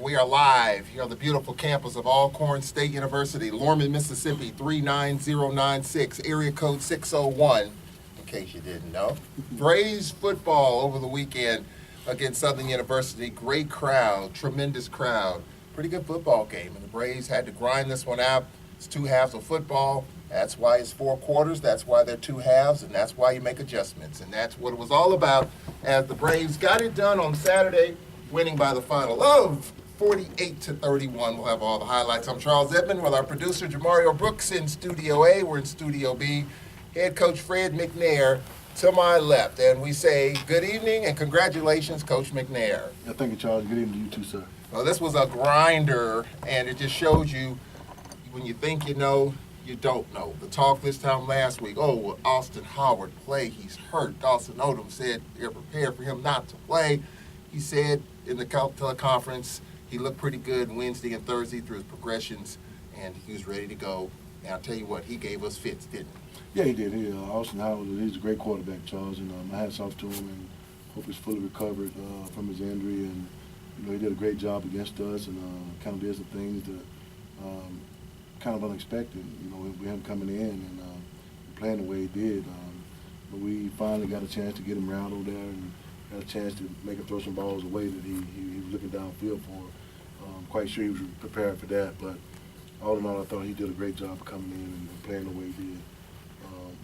We are live here on the beautiful campus of Alcorn State University, Lorman, Mississippi, 39096, area code 601, in case you didn't know. Braves football over the weekend against Southern University. Great crowd, tremendous crowd. Pretty good football game, and the Braves had to grind this one out. It's 2 halves of football. That's why it's 4 quarters. That's why they're 2 halves, and that's why you make adjustments. And that's what it was all about as the Braves got it done on Saturday, winning by the final of 48-31. We'll have all the highlights. I'm Charles Edmond with our producer, Jamario Brooks, in Studio A. We're in Studio B. Head coach Fred McNair to my left. And we say good evening and congratulations, Coach McNair. Yeah, thank you, Charles. Good evening to you too, sir. Well, this was a grinder, and it just shows you when you think you know, you don't know. The talk this time last week, will Austin Howard play? He's hurt. Dawson Odom said they're prepared for him not to play. He said in the teleconference he looked pretty good Wednesday and Thursday through his progressions, and he was ready to go. And I'll tell you what, he gave us fits, didn't he? Yeah, he did. Austin Howard, he's a great quarterback, Charles, and my hats off to him, and hope he's fully recovered from his injury. And he did a great job against us, and kind of did some things that kind of unexpected, with him coming in and playing the way he did. But we finally got a chance to get him rattled there and got a chance to make him throw some balls away that he was looking downfield for. Quite sure he was prepared for that, but all in all, I thought he did a great job coming in and playing the way he did on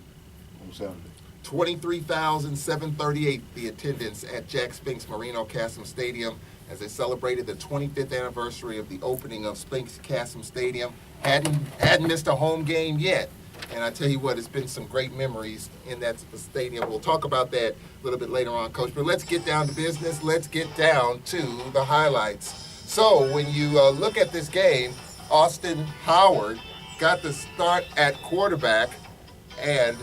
Saturday. 23,738 the attendance at Jack Spinks Marino Casem Stadium as they celebrated the 25th anniversary of the opening of Spinks Casem Stadium. Hadn't missed a home game yet. And I tell you what, it's been some great memories in that stadium. We'll talk about that a little bit later on, Coach. But let's get down to business. Let's get down to the highlights. So when you look at this game, Austin Howard got the start at quarterback. And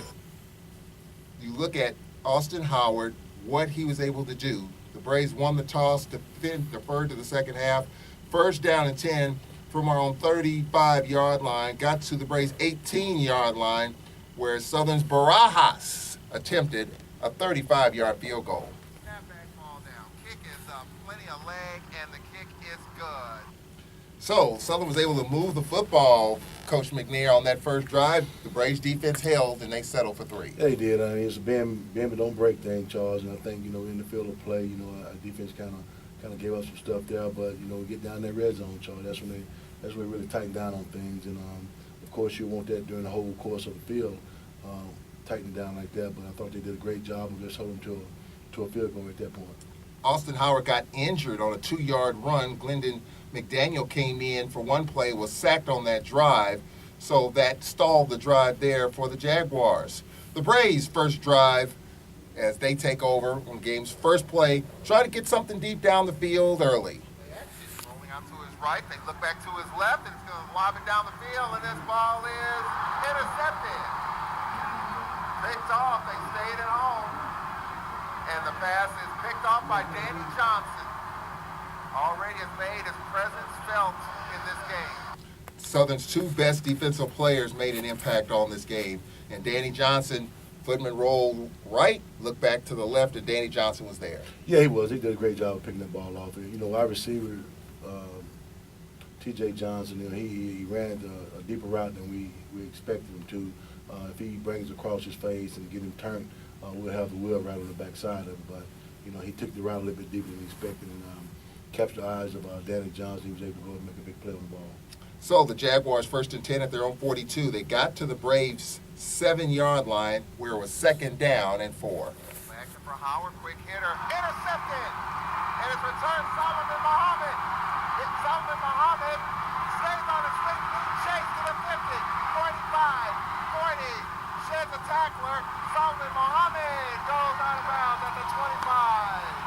you look at Austin Howard, what he was able to do. The Braves won the toss, deferred to the second half. First down and 10 from our own 35-yard line, got to the Braves' 18-yard line, where Southern's Barajas attempted a 35-yard field goal. Snapback ball down. Kick is up. Plenty of leg, and the kick is good. So Southern was able to move the football, Coach McNair, on that first drive. The Braves' defense held, and they settled for 3. Yeah, they did. It's a bend but don't break thing, Charles. And I think in the field of play, our defense kind of gave us some stuff there. But we get down that red zone, Charles. That's when they really tighten down on things. And of course, you want that during the whole course of the field, tightening down like that. But I thought they did a great job of just holding to a field goal at that point. Austin Howard got injured on a 2-yard run. Glendon McDaniel came in for one play, was sacked on that drive, so that stalled the drive there for the Jaguars. The Braves' first drive, as they take over on the game's first play, try to get something deep down the field early. Rolling out to his right, they look back to his left, and it's going to lob it down the field, and this ball is intercepted. Picked off, they stayed at home, and the pass is picked off by Danny Johnson. Already has made his presence felt in this game. Southern's 2 best defensive players made an impact on this game. And Danny Johnson, Footman rolled right, looked back to the left, and Danny Johnson was there. Yeah, he was. He did a great job of picking that ball off. Our receiver, T.J. Johnson, he ran a deeper route than we expected him to. If he brings across his face and get him turned, we'll have the wheel right on the backside of him. But, he took the route a little bit deeper than expected and captured the eyes of Danny Johnson. He was able to go and make a big play on the ball. So the Jaguars first and 10 at their own 42. They got to the Braves' 7-yard line where it was second down and 4. Action for Howard, quick hitter, intercepted, and it's returned Solomon Muhammad. Solomon Muhammad stays on his feet, chase to the 50, 45, 40, sheds a tackler. Solomon Muhammad goes out of bounds at the 25.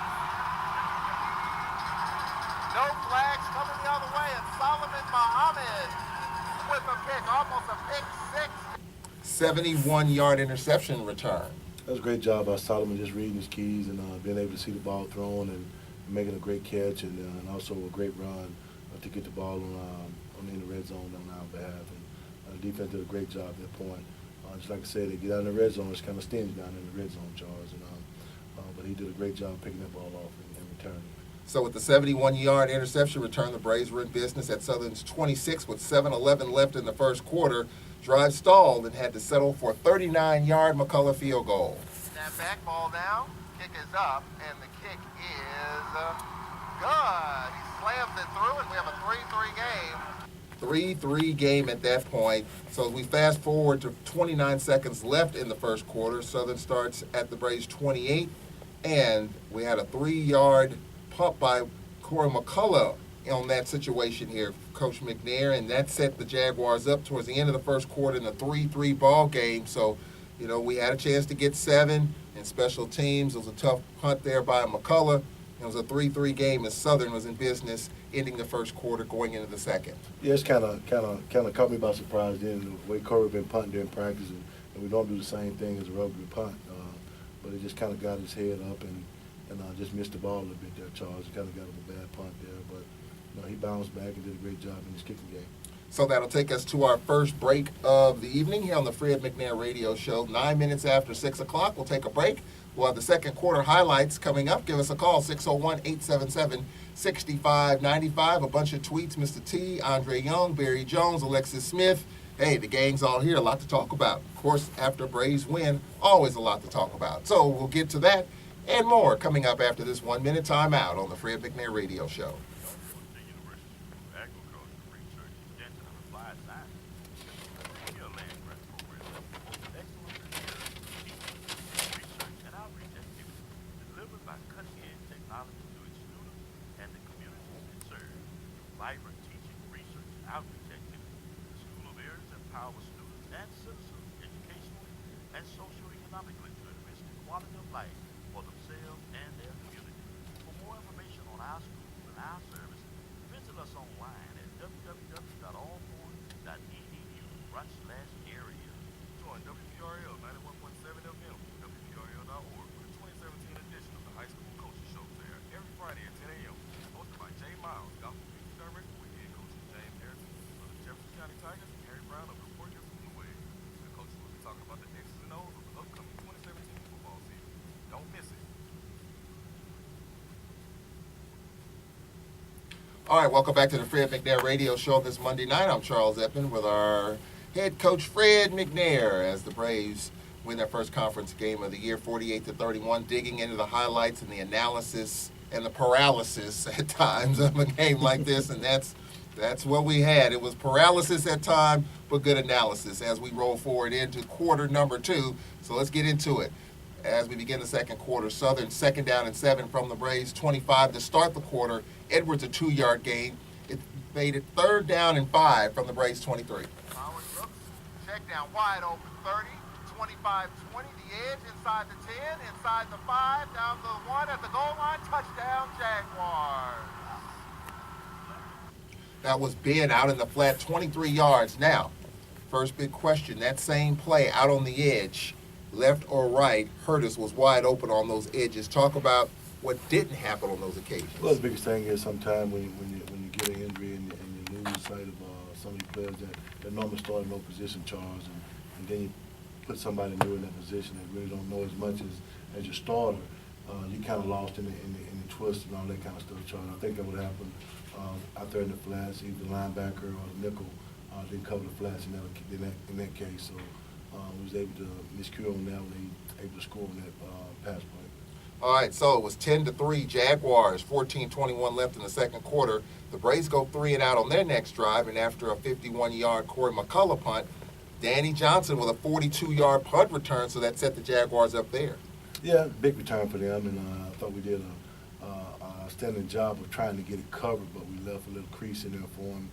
No flags coming the other way, and Solomon Muhammad with a pick, almost a pick 6. 71-yard interception return. That was a great job by Solomon, just reading his keys and being able to see the ball thrown and making a great catch and also a great run to get the ball in the red zone on our behalf. And the defense did a great job at that point. Just like I said, they get out in the red zone, it's kind of stingy down in the red zone, Charles. But he did a great job picking that ball off and returning. So with the 71-yard interception return, the Braves were in business at Southern's 26 with 7:11 left in the first quarter. Drive stalled and had to settle for a 39-yard McCullough field goal. Snap back, ball down, kick is up, and the kick is good. He slams it through, and we have a 3-3 game. 3-3 game at that point. So as we fast forward to 29 seconds left in the first quarter, Southern starts at the Braves 28, and we had a 3-yard pump by Corey McCullough on that situation here, Coach McNair, and that set the Jaguars up towards the end of the first quarter in a 3-3 ball game. So, you know, we had a chance to get 7 in special teams. It was a tough punt there by McCullough. It was a 3-3 game as Southern was in business, ending the first quarter, going into the second. Yeah, it's kind of caught me by surprise then, the way Corey been punting during practice, and we don't do the same thing as a rugby punt. But it just kind of got his head up and just missed the ball a little bit there, Charles. He kind of got a bad punt there, but you know, he bounced back and did a great job in his kicking game. So that'll take us to our first break of the evening here on the Fred McNair Radio Show. 9 minutes after 6 o'clock, we'll take a break. We'll have the second quarter highlights coming up. Give us a call, 601-877-6595. A bunch of tweets, Mr. T, Andre Young, Barry Jones, Alexis Smith. Hey, the gang's all here, a lot to talk about. Of course, after Braves win, always a lot to talk about. So we'll get to that and more coming up after this 1-minute timeout on the Fred McNair Radio Show. Vibrant teaching, research, outreach activities. The School of Areas empowers students and citizens educationally and socioeconomically to enrich the quality of life for themselves and their community. For more information on our school and our service, visit us online at www.allpoint.edu/area. Join WPRL 91.7 FM, WPRL.org for the 2017 edition of the High School Coaches Show there every Friday at 10 a.m. Hosted by Jay Miles, Gospel Music Director with head coach James Harrison of the Jefferson County Tigers and Harry Brown of the Port Jefferson Blue Waves. The coaches will be talking about the X's and O's of the upcoming 2017 football season. Don't miss it. All right, welcome back to the Fred McNair Radio Show this Monday night. I'm Charles Eppin with our head coach Fred McNair as the Braves win their first conference game of the year, 48-31, digging into the highlights and the analysis and the paralysis at times of a game like this, and that's what we had. It was paralysis at time, but good analysis as we roll forward into quarter number 2. So let's get into it. As we begin the second quarter, Southern 2nd down and 7 from the Braves, 25 to start the quarter. Edwards a 2-yard gain. It made it 3rd down and 5 from the Braves 23. Howard looks, check down wide open, 30, 25, 20, the edge, inside the 10, inside the 5, down the 1, at the goal line, touchdown, Jaguars. That was Ben out in the flat, 23 yards. Now, first big question, that same play out on the edge, left or right, Curtis was wide open on those edges. Talk about what didn't happen on those occasions. Well, the biggest thing is sometimes when you get an injury and you lose sight of some of these players that normally start in no position, Charles, and then you put somebody new in that position that really don't know as much as your starter, you kind of lost in the twist and all that kind of stuff, Charles. I think that would happen out there in the flats, either the linebacker or the nickel didn't cover the flats in that case. So we was able to miscue on that when they able to score on that pass play. All right, so it was 10-3 Jaguars, 14:21 left in the second quarter. The Braves go 3 and out on their next drive, and after a 51-yard Corey McCullough punt, Danny Johnson with a 42-yard punt return, so that set the Jaguars up there. Yeah, big return for them, and I thought we did a outstanding job of trying to get it covered, but we left a little crease in there for him,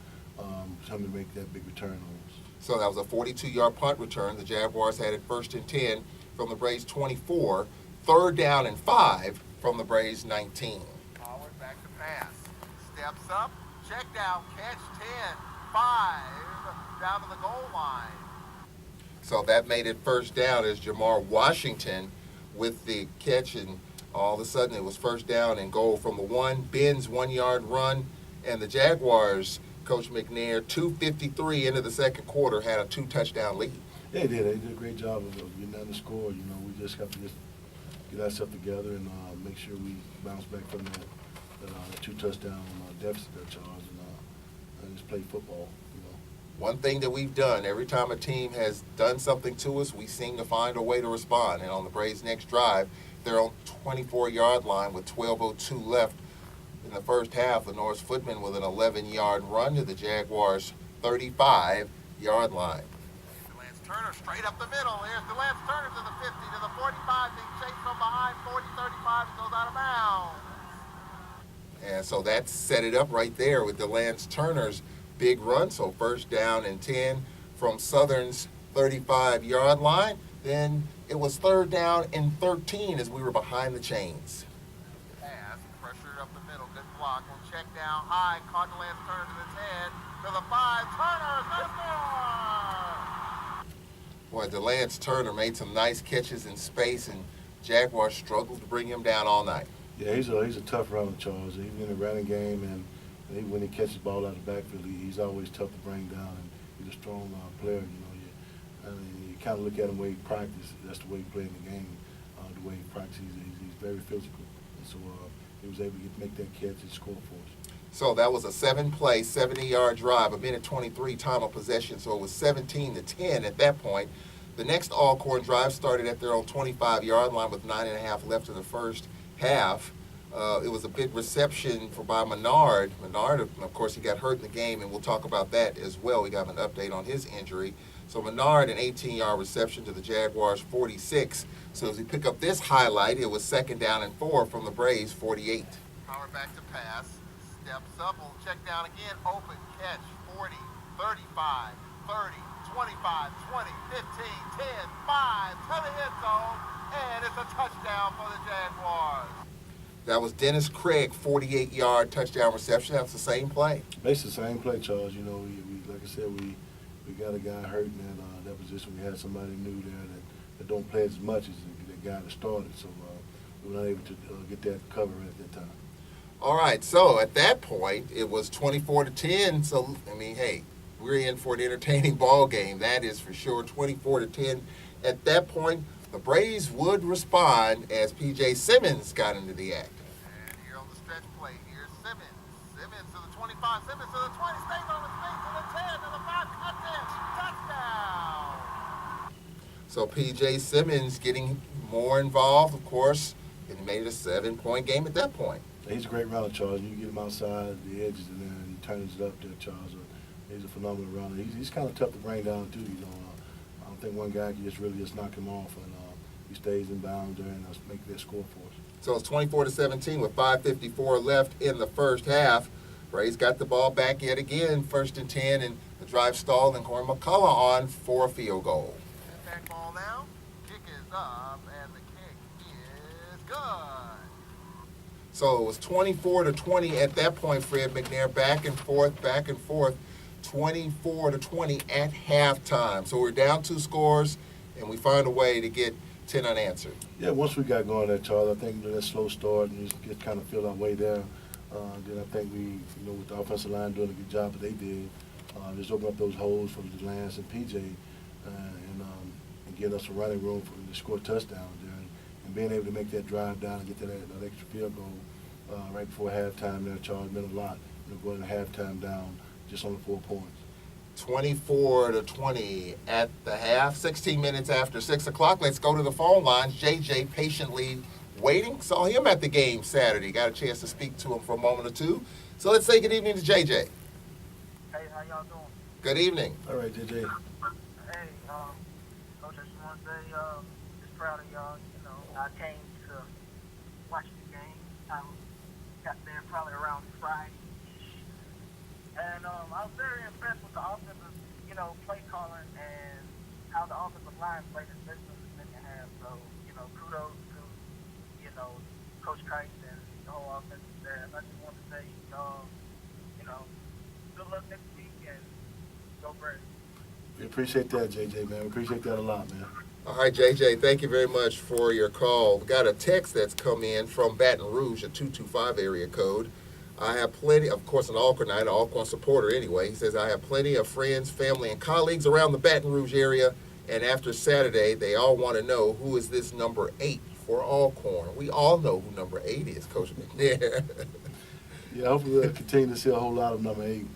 trying to make that big return on us. So that was a 42-yard punt return. The Jaguars had it 1st and 10 from the Braves 24, 3rd down and 5 from the Braves 19. Howard back to pass, steps up, check down, catch 10, 5, down to the goal line. So that made it 1st down as Jamar Washington with the catch, and all of a sudden it was 1st down and goal from the 1. Ben's 1-yard run, and the Jaguars, Coach McNair, 2:53 into the second quarter, had a 2-touchdown lead. Yeah, they did. They did a great job of getting on the score. You know, we just got to get ourselves together and make sure we bounce back from that a 2-touchdown deficit there, Charles, and just play football. One thing that we've done, every time a team has done something to us, we seem to find a way to respond. And on the Braves' next drive, they're on 24-yard line with 12:02 left in the first half. The Norris Footman with an 11-yard run to the Jaguars' 35-yard line. Lance Turner straight up the middle. Here's Lance Turner to the 50, to the 45, being chased from behind, 40, 35, and goes out of bounds. And so that set it up right there with Lance Turner's big run. So first down and 10 from Southern's 35-yard line. Then it was third down and 13 as we were behind the chains. Pass, pressured up the middle, good block. Will check down high, caught Lance Turner to the 10, to the 5. Turner, Boy, Lance Turner made some nice catches in space, and Jaguars struggled to bring him down all night. Yeah, he's a tough runner, Charles. Even in the running game, and even when he catches the ball out of the backfield, he's always tough to bring down. And he's a strong player. You kind of look at him the way he practices. That's the way he plays in the game. The way he practices, he's very physical. And so he was able to make that catch and score for us. So that was a 7-play, 70-yard drive, a minute 23 time of possession. So it was 17-10 at that point. The next Alcorn drive started at their own 25-yard line with 9.5 left in the first half. It was a big reception by McNair. McNair, of course, he got hurt in the game, and we'll talk about that as well. We got an update on his injury. So McNair, an 18-yard reception to the Jaguars' 46. So as we pick up this highlight, it was second down and 4 from the Braves' 48. power back to pass, steps up, will check down again, open, catch, 40, 35, 30, 25, 20, 15, 10, 5, to the end zone, and it's a touchdown for the Jaguars. That was Dennis Craig, 48-yard touchdown reception. That was the same play. Basically the same play, Charles. We like I said, we got a guy hurt in that position. We had somebody new there that don't play as much as the guy that started. So we were not able to get that cover at that time. All right, so at that point, it was 24-10. So, I mean, hey, we're in for an entertaining ball game. That is for sure, 24-10. At that point, the Braves would respond as P.J. Simmons got into the act. And here on the stretch play, here's Simmons. Simmons to the 25, Simmons to the 20, stays on his feet to the 10, to the 5, cuts in, touchdown. So P.J. Simmons getting more involved, of course, and he made it a 7-point game at that point. He's a great runner, Charles. You get him outside the edges and then he turns it up there, Charles. He's a phenomenal runner. He's kind of tough to bring down, too. I don't think one guy can just knock him off, and he stays in bounds there and make that score for us. So it's 24-17 with 5:54 left in the first half. Braves got the ball back yet again, 1st and 10, and the drive stalled, and Corey McCullough on for a field goal. Back ball now, kick is up, and the kick is good. So it was 24-20 at that point, Fred McNair, back and forth, 24-20 at halftime. So we're down 2 scores, and we find a way to get 10 unanswered. Yeah, once we got going there, Charles, I think that slow start and just get kind of feel our way there. Then I think we, with the offensive line doing a good job that they did, just open up those holes for Lance and PJ, and get us a running room to score touchdowns there, and being able to make that drive down and get that extra field goal right before halftime there, Charles, meant a lot. Going to halftime down just on the 4 points. 24-20 at the half. 16 minutes after 6 o'clock. Let's go to the phone lines. JJ patiently waiting. Saw him at the game Saturday. Got a chance to speak to him for a moment or two. So let's say good evening to JJ. Hey, how y'all doing? Good evening. All right, JJ. Hey, Coach, I just want to say, just proud of y'all. I came to watch the game. I got there probably around Friday-ish. And I was very impressed with the offensive, play calling and how the offensive line played, especially in the second half. So, kudos to, Coach Kite and the whole offensive staff. I just want to say, good luck next week and go Braves. We appreciate that, JJ, man. We appreciate that a lot, man. All right, JJ, thank you very much for your call. We got a text that's come in from Baton Rouge, a 225 area code. I have plenty, of course, an Alcornite, an Alcorn supporter anyway. He says, I have plenty of friends, family, and colleagues around the Baton Rouge area, and after Saturday, they all want to know who is this number 8 for Alcorn. We all know who number 8 is, Coach McNair. Yeah, hopefully we'll continue to see a whole lot of number 8 in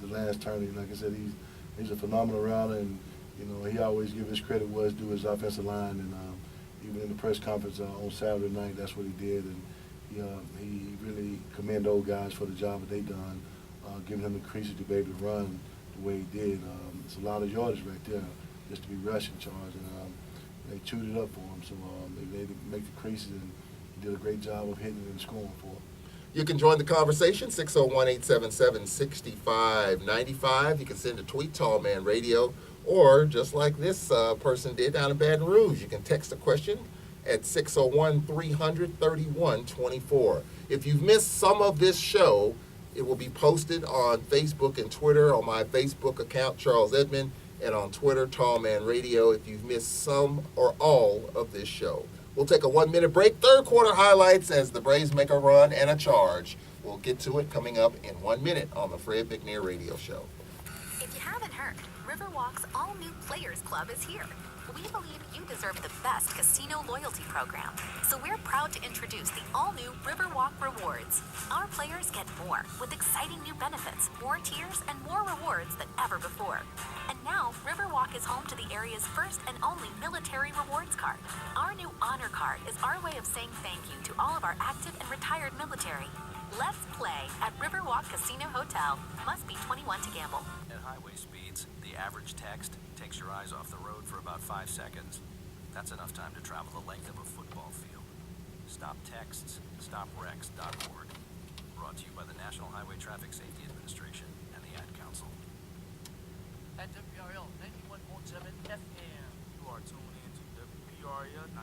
the last tournament. Like I said, he's a phenomenal rounder, and he always give his credit where it's due, his offensive line, and even in the press conference on Saturday night, that's what he did, and he really commend those guys for the job that they done, giving him the creases to be able to run the way he did. It's a lot of yardage right there just to be rushing charge, and they chewed it up for him. So they made him make the creases, and he did a great job of hitting and scoring for him. You can join the conversation, 601-877-6595. You can send a tweet, Tall Man Radio, or just like this person did down in Baton Rouge, you can text a question at 601-300-3124. If you've missed some of this show, it will be posted on Facebook and Twitter, on my Facebook account, Charles Edmond, and on Twitter, Tall Man Radio, if you've missed some or all of this show. We'll take a 1-minute break. Third quarter highlights as the Braves make a run and a charge. We'll get to it coming up in 1 minute on the Fred McNair Radio Show. If you haven't heard, Riverwalk's all-new Players Club is here. We believe you deserve the best casino loyalty program, so we're proud to introduce the all-new Riverwalk Rewards. Our players get more, with exciting new benefits, more tiers, and more rewards than ever before. And now, Riverwalk is home to the area's first and only military rewards card. Our new Honor Card is our way of saying thank you to all of our active and retired military. Let's play at Riverwalk Casino Hotel. Must be 21 to gamble. At highway speeds, the average text takes your eyes off the road for about 5 seconds. That's enough time to travel the length of a football field. Stop texts, stopwrecks.org. Brought to you by the National Highway Traffic Safety Administration and the Ad Council. At WPRL 91.7 FM. You are tuned in to WPRL 91.7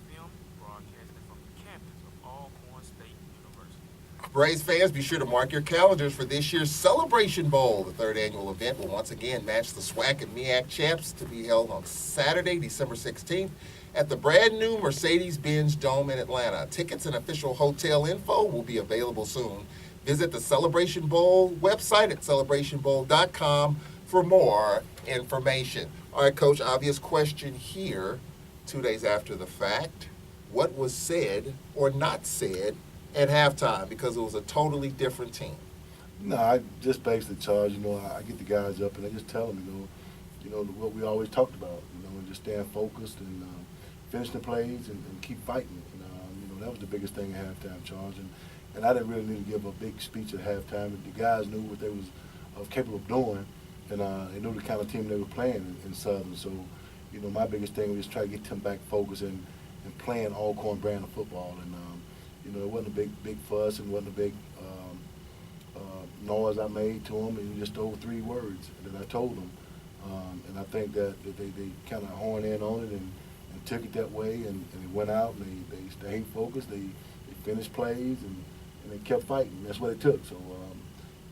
FM, broadcasting from the campus of Alcorn State University. Braves fans, be sure to mark your calendars for this year's Celebration Bowl. The third annual event will once again match the SWAC and MEAC champs, to be held on Saturday, December 16th at the brand new Mercedes-Benz Dome in Atlanta. Tickets and official hotel info will be available soon. Visit the Celebration Bowl website at celebrationbowl.com for more information. All right, Coach, obvious question here, 2 days after the fact. What was said or not said at halftime, because it was a totally different team? No, I just basically charge. I get the guys up and I just tell them, what we always talked about, and just staying focused and finish the plays and keep fighting. That was the biggest thing at halftime, Charles. And I didn't really need to give a big speech at halftime. The guys knew what they was capable of doing, and they knew the kind of team they were playing in Southern. So, my biggest thing was try to get them back focused and playing Alcorn brand of football. And it wasn't a big fuss, and wasn't a big noise I made to them, and just over 3 words that I told them. And I think that they kind of honed in on it and took it that way, and they went out and they stayed focused. They finished plays and they kept fighting. That's what it took. So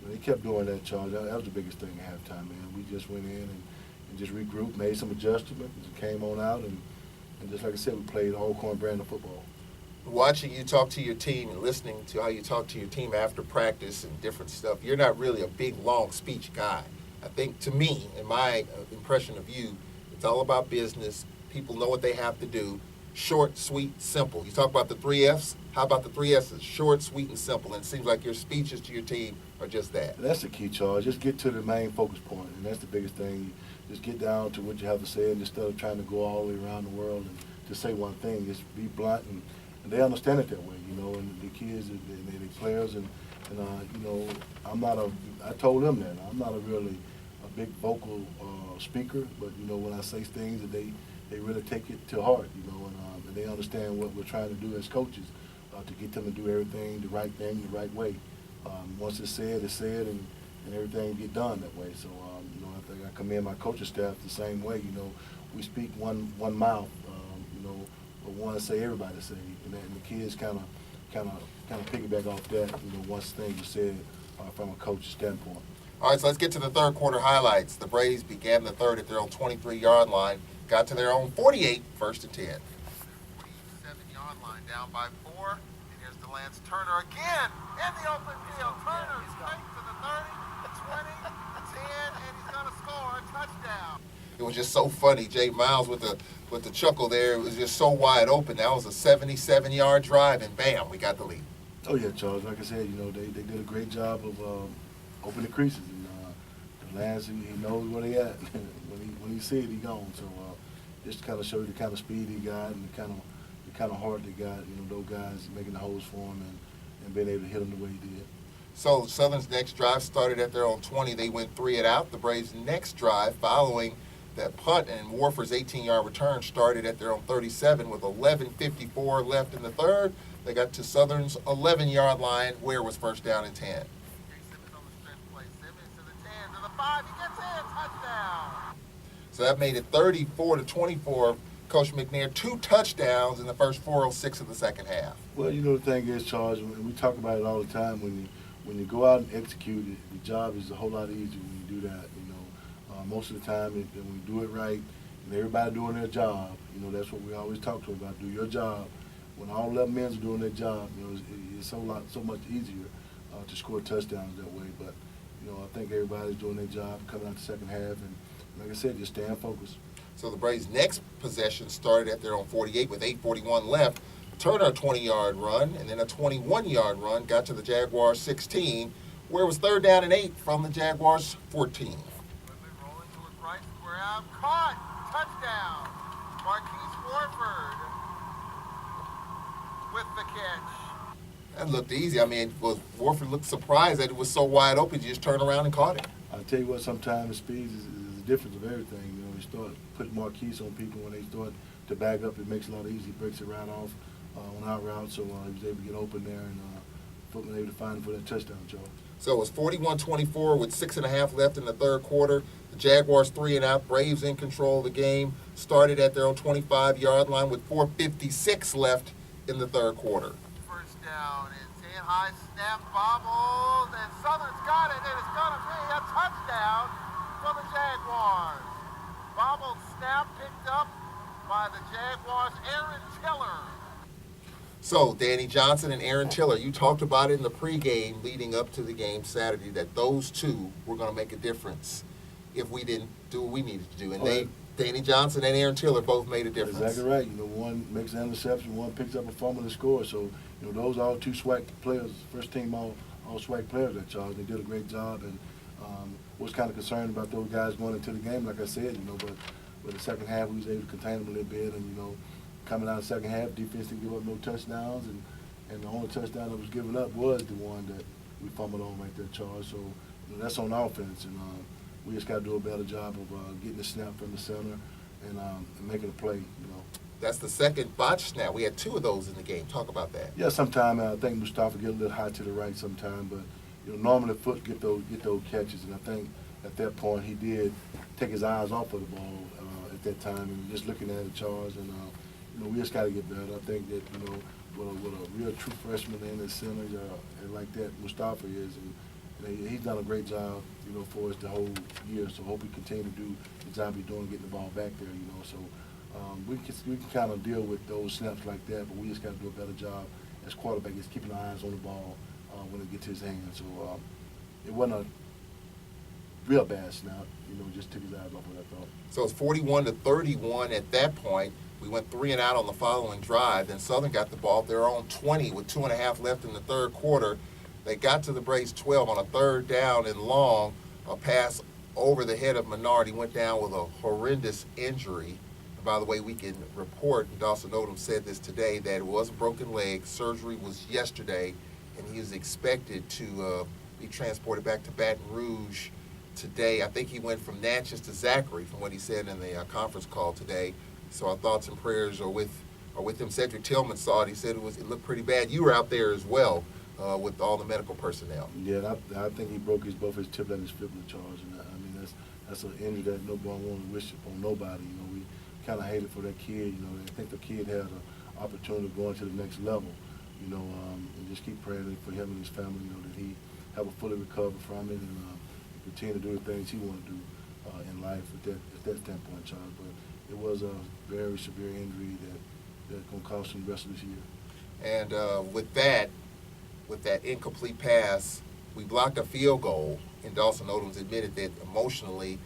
they kept doing that, Charles. That was the biggest thing at halftime, man. We just went in and just regrouped, made some adjustments, and came on out, and just like I said, we played Alcorn brand of football. Watching you talk to your team and listening to how you talk to your team after practice and different stuff, you're not really a big, long speech guy. I think, to me, in my impression of you, it's all about business. People know what they have to do. Short, sweet, simple. You talk about the 3 Fs. How about the 3 S's? Short, sweet, and simple. And it seems like your speeches to your team are just that. That's the key, Charles. Just get to the main focus point, and that's the biggest thing. Just get down to what you have to say, and instead of trying to go all the way around the world and just say one thing, just be blunt, and they understand it that way, and the kids, they're players, and I told them that. I'm not a big vocal speaker, but, when I say things, that they really take it to heart, and they understand what we're trying to do as coaches, to get them to do everything, the right thing, the right way. Once it's said, and everything get done that way. So, I think I commend my coaching staff the same way. We speak one mouth, but want to say everybody say, and the kids kind of piggyback off that, once things are said from a coach's standpoint. All right, so let's get to the third quarter highlights. The Braves began the third at their own 23-yard line, got to their own 48, 1st and 10. 47-yard line, down by 4. And here's DeLance Turner again in the open field. Turner straight to the 30, the 20, the 10, and he's going to score a touchdown. It was just so funny. Jay Miles with the chuckle there. It was just so wide open. That was a 77-yard drive, and bam, we got the lead. Oh yeah, Charles. Like I said, they did a great job of opening the creases, and the Lance he knows where they at. when he see it, he gone. So just kind of showed the kind of speed he got and the kind of heart they got. Those guys making the holes for him and being able to hit them the way he did. So Southern's next drive started at their own 20. They went 3 and out. The Braves' next drive following that punt and Warford's 18-yard return started at their own 37 with 11:54 left in the third. They got to Southern's 11-yard line where it was first down and 10. Simmons on the stretch play. Simmons to the 10, to the 5. He gets in. Touchdown. So that made it 34-24. Coach McNair 2 touchdowns in the first 4:06 of the second half. Well, the thing is, Charles, and we talk about it all the time. When you go out and execute it, the job is a whole lot easier when you do that. Most of the time, when you do it right, and everybody doing their job, that's what we always talk to them about. Do your job. When all 11 men are doing their job, it's so much easier to score touchdowns that way. But I think everybody's doing their job coming out the second half, and like I said, just staying focused. So the Braves' next possession started at their own 48 with 8:41 left. Turner a 20-yard run, and then a 21-yard run got to the Jaguars' 16, where it was third down and 8 from the Jaguars' 14. Rolling towards right, grab, caught, touchdown. Marquise Warford with the catch. That looked easy. I mean, Warford looked surprised that it was so wide open. You just turned around and caught it. I'll tell you what, sometimes the speed is the difference of everything. You start putting marquees on people when they start to back up. It makes it a lot easier. He breaks it right off on our route, so he was able to get open there and Footman able to find him for that touchdown, Joe. So it was 41-24 with 6.5 left in the third quarter. The Jaguars 3 and out. Braves in control of the game. Started at their own 25-yard line with 4:56 left in the third quarter. First down and 10, high snap, bobbled, and Southern's got it, and it's going to be a touchdown for the Jaguars. Bobbled snap picked up by the Jaguars' Aaron Tiller. So Danny Johnson and Aaron Tiller, you talked about it in the pregame leading up to the game Saturday that those two were going to make a difference if we didn't do what we needed to do. And Danny Johnson and Aaron Tiller both made a difference. Exactly right. One makes an interception, one picks up a fumble and scores. So, those are all two SWAC players, first team all SWAC players at Charles. They did a great job, and was kind of concerned about those guys going into the game, like I said, but the second half we was able to contain them a little bit, and coming out of the second half, defense didn't give up no touchdowns, and the only touchdown that was given up was the one that we fumbled on right there, Charles. So that's on offense, and we just got to do a better job of getting the snap from the center and making a play. That's the second botch snap. We had 2 of those in the game. Talk about that. Yeah, sometimes I think Mustafa get a little high to the right sometimes, but normally Foot get those catches, and I think at that point he did take his eyes off of the ball at that time and just looking at it, Charles, and we just got to get better. I think that with a real true freshman in the center and like that Mustafa is, and he's done a great job for us the whole year. So hope we continue to do the job he's doing getting the ball back there. So we can kind of deal with those snaps like that, but we just got to do a better job as quarterback, is keeping our eyes on the ball when it gets to his hands. So it wasn't a real bad snap, just took his eyes off of that thought. So it's 41-31 at that point. We went 3 and out on the following drive. Then Southern got the ball at their own 20 with 2.5 left in the third quarter. They got to the Braves 12 on a third down and long. A pass over the head of Menard. He went down with a horrendous injury. And by the way, we can report, and Dawson Odom said this today, that it was a broken leg. Surgery was yesterday, and he is expected to be transported back to Baton Rouge today. I think he went from Natchez to Zachary, from what he said in the conference call today. So our thoughts and prayers are with him. Cedric Tillman saw it. He said it looked pretty bad. You were out there as well with all the medical personnel. Yeah, I think he broke both his tibia and his fibula, Charles. And I mean, that's an injury that nobody wants to wish upon nobody. We kind of hated for that kid. I think the kid had an opportunity to go into the next level. And just keep praying for him and his family. That he have a fully recover from it and continue to do the things he want to do in life at that standpoint, Charles. But it was a very severe injury that's going to cost him the rest of this year. And with that incomplete pass, we blocked a field goal, and Dawson Odom's admitted that emotionally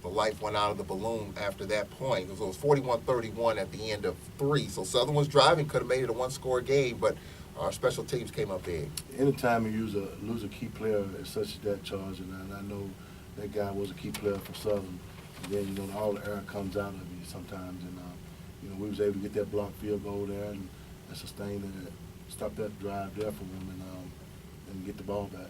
the life went out of the balloon after that point. It was 41-31 at the end of 3. So Southern was driving, could have made it a 1-score game, but our special teams came up big. Anytime you lose a key player as such as that, Charles, and I know that guy was a key player for Southern, and then, all the air comes out of you sometimes, and, we was able to get that blocked field goal there and sustain it, stop that drive there for them, and get the ball back.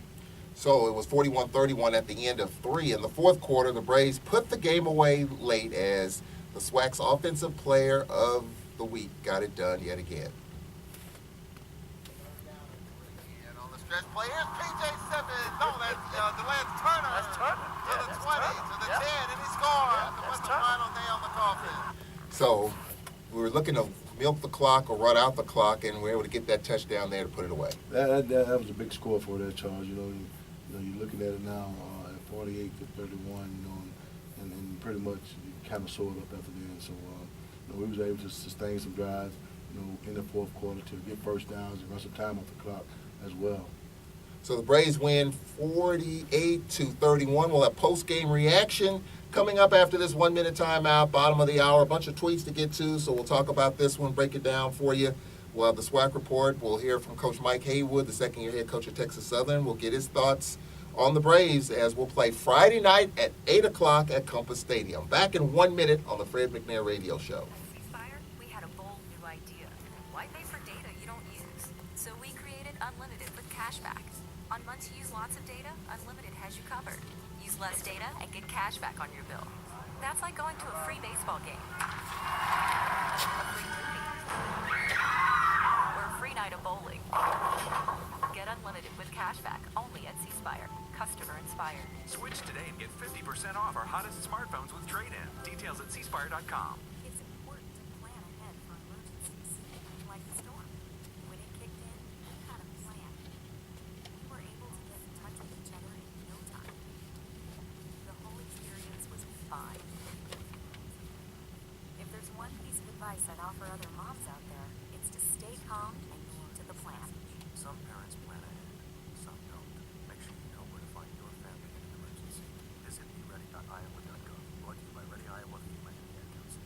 So it was 41-31 at the end of 3. In the fourth quarter, the Braves put the game away late as the SWAC's offensive player of the week got it done yet again. And on the stretch play, here's P.J. Simmons. No, that's DeLance Turner. That's Turner. To Yeah, the that's 20, Turner. to the Yeah. 10, and he scores. Yeah, It that's was the Turner. final nail in the coffin. So we were looking to milk the clock or run out the clock, and we were able to get that touchdown there to put it away. That was a big score for that, Charles. You're looking at it now at 48-31. And pretty much kind of soared up after then. So we was able to sustain some drives, in the fourth quarter to get first downs and run some time off the clock as well. So the Braves win 48-31. We'll have post-game reaction coming up after this 1-minute timeout, bottom of the hour. A bunch of tweets to get to, so we'll talk about this one, break it down for you. We'll have the SWAC report. We'll hear from Coach Mike Haywood, the second-year head coach of Texas Southern. We'll get his thoughts on the Braves as we'll play Friday night at 8 o'clock at Compass Stadium. Back in 1 minute on the Fred McNair Radio Show. At Ceasefire, we had a bold new idea. Why pay for data you don't use? So we created Unlimited with cashback. On months you use lots of data, Unlimited has you covered. Use less data and get cashback on your bill. That's like going to a free baseball game, a free movie, or a free night of bowling. Get Unlimited with cashback only at Ceasefire. Customer inspired. Switch today and get 50% off our hottest smartphones with trade-in. Details at cspire.com. It's important to plan ahead for emergencies, like the storm. When it kicked in, we had a plan. We were able to get in touch with each other in no time. The whole experience was fine. If there's one piece of advice I'd offer other moms out there, it's to stay calm and keep to the plan. Some parents plan ahead, some don't. Make sure you know where to find your family in an emergency. Visit beready.iowa.gov. Brought to you by Ready Iowa Female Health Council.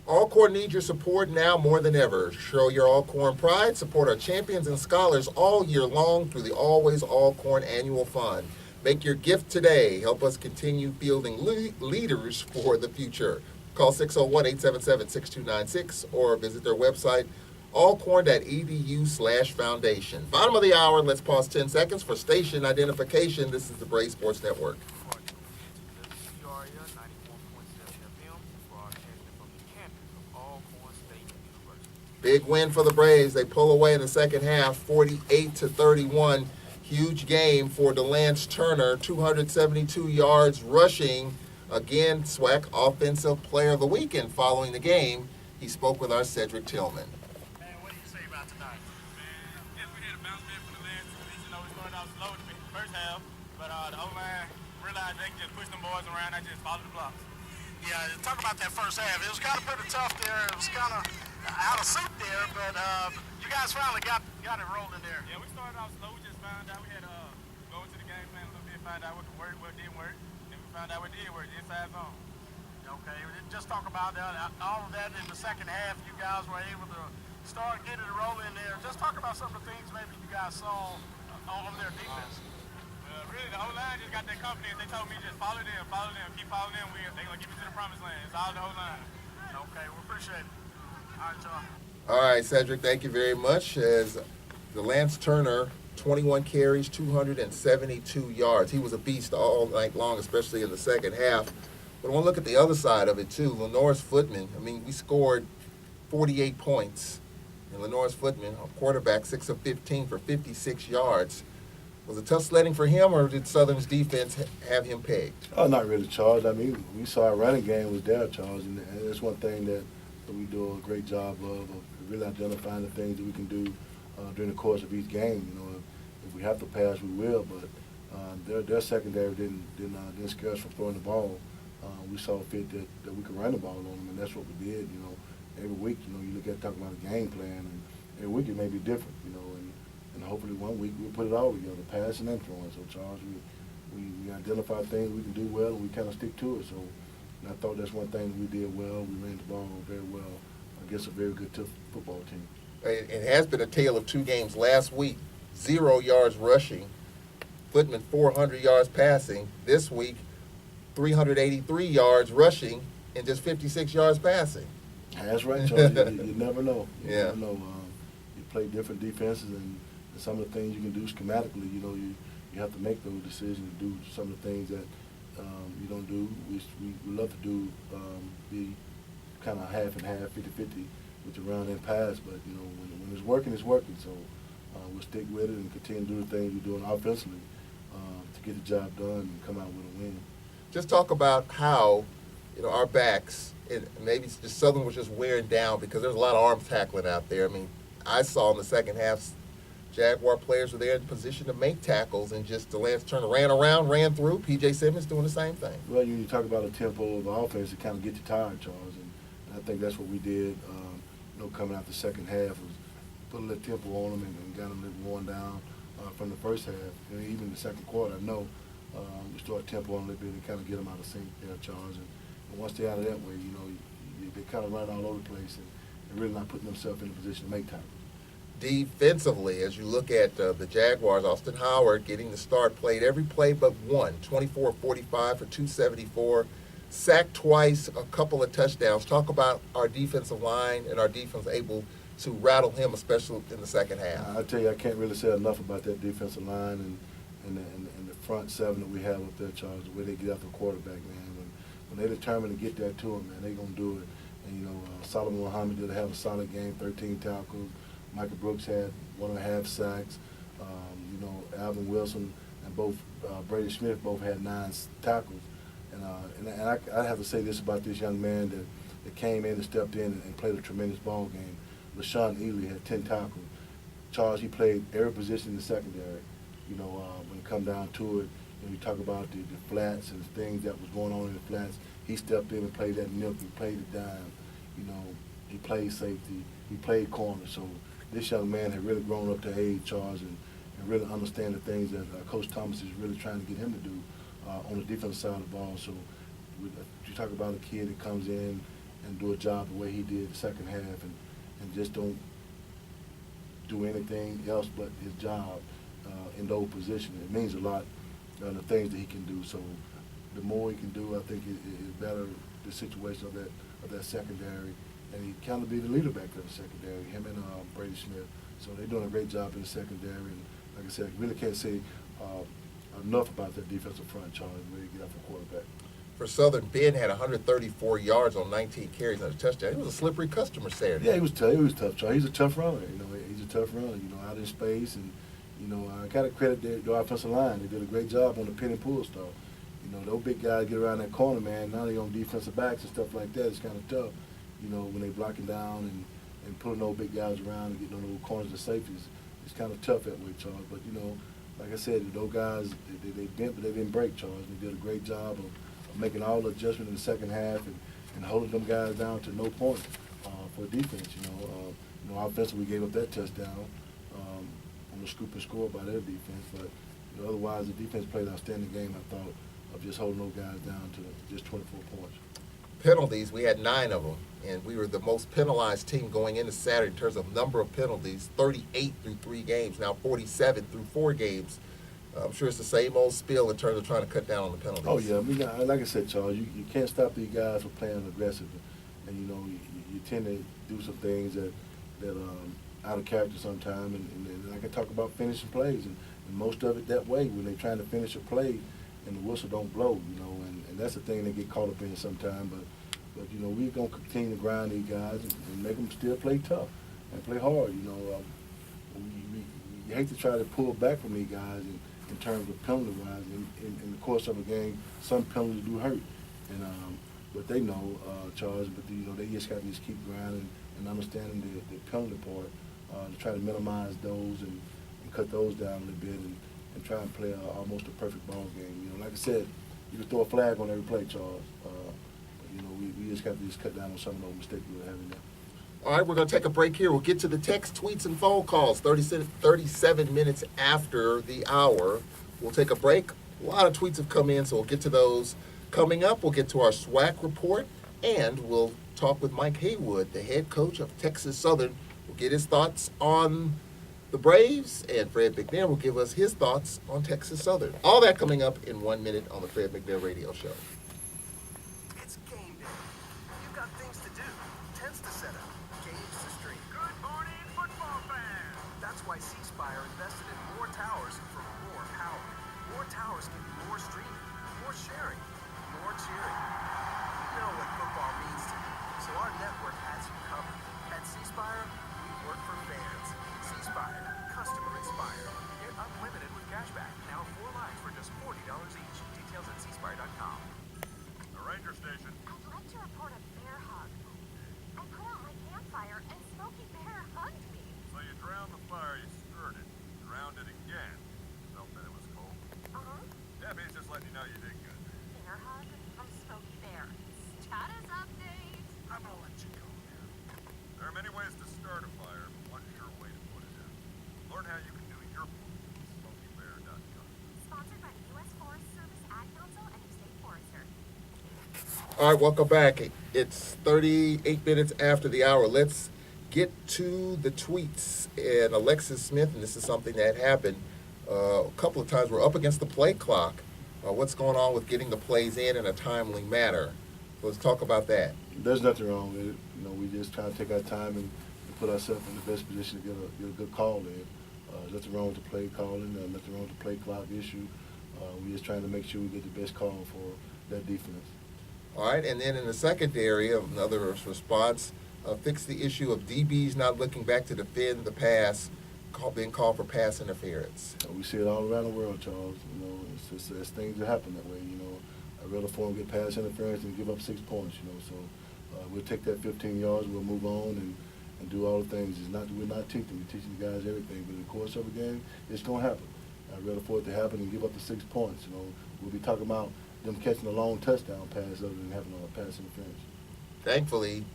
Alcorn needs your support now more than ever. Show your Alcorn pride. Support our champions and scholars all year long through the Always Alcorn Annual Fund. Make your gift today. Help us continue fielding leaders for the future. Call 601-877-6296 or visit their website, alcorn.edu/foundation. Bottom of the hour, let's pause 10 seconds for station identification. This is the Braves Sports Network. WPRL 91.7 FM, broadcasting from the campus of Alcorn State University. Big win for the Braves. They pull away in the second half, 48-31. Huge game for DeLance Turner, 272 yards rushing. Again, SWAC Offensive Player of the Week. And following the game, he spoke with our Cedric Tillman. Man, what do you say about tonight? Man, yes, we had a bounce back from the last 2 weeks. We started out slow in the first half, but the O-line realized they could just push them boys around. I just followed the blocks. Yeah, talk about that first half. It was kind of pretty tough there. It was kind of out of sync there, but you guys finally got it rolling there. Yeah, we started out slow. We just found out we had to go into the game plan a little bit, find out what could work, what didn't work. Then we found out what did work, the inside zone. Okay, just talk about all of that in the second half. You guys were able to start getting it rolling there. Just talk about some of the things maybe you guys saw on their defense. Really, the O-line just got that confidence. They told me just follow them, keep following them. They're going to get me to the promised land. It's all the O-line. Okay, we appreciate it. All right, y'all. All right, Cedric, thank you very much. As DeLance Turner, 21 carries, 272 yards. He was a beast all night long, especially in the second half. But I want to look at the other side of it, too. Lenore's Footman, we scored 48 points. And Lenore's Footman, a quarterback, 6 of 15 for 56 yards. Was it tough sledding for him, or did Southern's defense have him pegged? Oh, not really, Charles. We saw our running game was there, Charles, and that's one thing that we do a great job of really identifying the things that we can do during the course of each game. If we have to pass, we will, but their secondary didn't scare us from throwing the ball. We saw fit that we could run the ball on them, and that's what we did. Every week, you look at talking about a game plan, and every week it may be different, and hopefully one week we'll put it all together, passing and throwing. So, Charles, we identify things we can do well, and we kind of stick to it. So, and I thought that's one thing we did well. We ran the ball very well against a very good, tough football team. It has been a tale of two games. Last week, 0 yards rushing. Footman 400 yards passing. This week, 383 yards rushing and just 56 yards passing. That's right, Charles. You never know. You Yeah. never know. You play different defenses, and some of the things you can do schematically, you have to make those decisions and do some of the things that you don't do. We love to do be kind of half and half, 50-50 with the run and pass, but when it's working, it's working. So we'll stick with it and continue to do the things we're doing offensively to get the job done and come out with a win. Just talk about how, our backs, and maybe it's just Southern was just wearing down because there's a lot of arm tackling out there. I mean, I saw in the second half, Jaguar players were there in position to make tackles, and just Lance Turner ran around, ran through. P.J. Simmons doing the same thing. Well, you talk about a tempo of the offense, it kind of gets you tired, Charles, and I think that's what we did. Coming out the second half was put a little tempo on them and got them worn down from the first half, and even the second quarter. I know we started tempo on a little bit and kind of get them out of sync there, Charles, and once they're out of that way, they kind of run all over the place and really not putting themselves in a position to make tackles. Defensively, as you look at the Jaguars, Austin Howard getting the start, played every play but one, 24-45 for 274, sacked twice, a couple of touchdowns. Talk about our defensive line and our defense able to rattle him, especially in the second half. I tell you, I can't really say enough about that defensive line and the front seven that we have up there, Charles, the way they get after the quarterback, man. When they're determined to get that to him, man, they're going to do it. And, Solomon Muhammad did have a solid game, 13 tackles. Michael Brooks had 1.5 sacks. Alvin Wilson and both Brady Smith both had 9 tackles. And I have to say this about this young man that came in and stepped in and played a tremendous ball game. LaShawn Ely had 10 tackles. Charles, he played every position in the secondary. When it come down to it, you talk about the flats and the things that was going on in the flats. He stepped in and played that nickel, he played the dime. He played safety, he played corner. So this young man had really grown up to age, Charles, and really understand the things that Coach Thomas is really trying to get him to do on the defensive side of the ball. So you talk about a kid that comes in and do a job the way he did the second half and just don't do anything else but his job in those positions. It means a lot, the things that he can do. So the more he can do, I think it better the situation of that secondary. And he kind of be the leader back there in the secondary, him and Brady Smith. So they're doing a great job in the secondary. And like I said, I really can't say enough about that defensive front, Charlie, where you get off the quarterback. For Southern, Ben had 134 yards on 19 carries and a touchdown. He was a slippery customer Saturday. Yeah, he was tough, Charlie. He's a tough runner. He's a tough runner, out in space. And, I got to credit the offensive line. They did a great job on the pin and pull stuff. Those big guys get around that corner, man. Now they on defensive backs and stuff like that. It's kind of tough. When they blocking down and pulling those big guys around and getting on those corners and safeties, it's kind of tough that way, Charles. But, like I said, those guys, they bent, but they didn't break, Charles. They did a great job of making all the adjustments in the second half and holding them guys down to no point for defense, offensively, we gave up that touchdown on the scoop and score by their defense. But, otherwise, the defense played an outstanding game, I thought, of just holding those guys down to just 24 points. Penalties, we had 9 of them, and we were the most penalized team going into Saturday in terms of number of penalties, 38 through 3 games, now 47 through 4 games. I'm sure it's the same old spiel in terms of trying to cut down on the penalties. Oh, yeah. Like I said, Charles, you can't stop these guys from playing aggressive. And, you tend to do some things that out of character sometimes. And I can talk about finishing plays, and most of it that way when they're trying to finish a play and the whistle don't blow, and that's the thing they get caught up in sometimes. But we're going to continue to grind these guys and make them still play tough and play hard. You hate to try to pull back from these guys in terms of penalty-wise. In the course of a game, some penalties do hurt, but they know, Charles. But they just got to just keep grinding and understanding the penalty part to try to minimize those and cut those down a little bit and try and play almost a perfect ball game. Like I said, you can throw a flag on every play, Charles. We just got to just cut down on some of those mistakes we were having there. All right, we're going to take a break here. We'll get to the text, tweets, and phone calls 37 minutes after the hour. We'll take a break. A lot of tweets have come in, so we'll get to those. Coming up, we'll get to our SWAC report, and we'll talk with Mike Haywood, the head coach of Texas Southern. We'll get his thoughts on the Braves, and Fred McNair will give us his thoughts on Texas Southern. All that coming up in 1 minute on the Fred McNair Radio Show. It's game day. You've got things to do, tents to set up, games to stream. Good morning, football fans. That's why C Spire invested in more towers for more power. More towers give you more streaming, more sharing, more cheering. You know what football means to you, so our network has you covered. At C Spire, we work for fans. C Spire, customer inspired. Get unlimited with cashback. Now 4 lines for just $40 each. Details at cspire.com. The Ranger Station. I'd like to report a bear hug. I put out my campfire and Smokey Bear hugged me. So you drowned the fire, you stirred it, drowned it again. Felt that it was cold. Uh-huh. Yeah, means just letting you know you did good. Bear hug from Smokey Bear. Status update. I'm gonna let you go now. There are many ways to start a fire, but one sure way to put it out. Learn how you can do your part at SmokeyBear.com. Sponsored by the U.S. Forest Service, Ad Council, and your state forester. All right, welcome back. It's 38 minutes after the hour. Let's get to the tweets. And Alexis Smith, and this is something that happened a couple of times. We're up against the play clock. What's going on with getting the plays in a timely manner? Let's talk about that. There's nothing wrong with it. You know, we just try to take our time and put ourselves in the best position to get a good call in. Nothing wrong with the play calling. Nothing wrong with the play clock issue. We're just trying to make sure we get the best call for that defense. All right, and then in the secondary, another response, fix the issue of DBs not looking back to defend the pass, being called for pass interference. We see it all around the world, Charles. You know, it's things that happen that way. You know, I'd rather for them get pass interference than give up 6 points. You know, so we'll take that 15 yards, we'll move on and do all the things. We're not teaching. We're teaching the guys everything. But in the course of a game, it's going to happen. I'd rather for it to happen and give up the 6 points. You know, we'll be talking about them catching a long touchdown pass other than having a pass interference. Thankfully,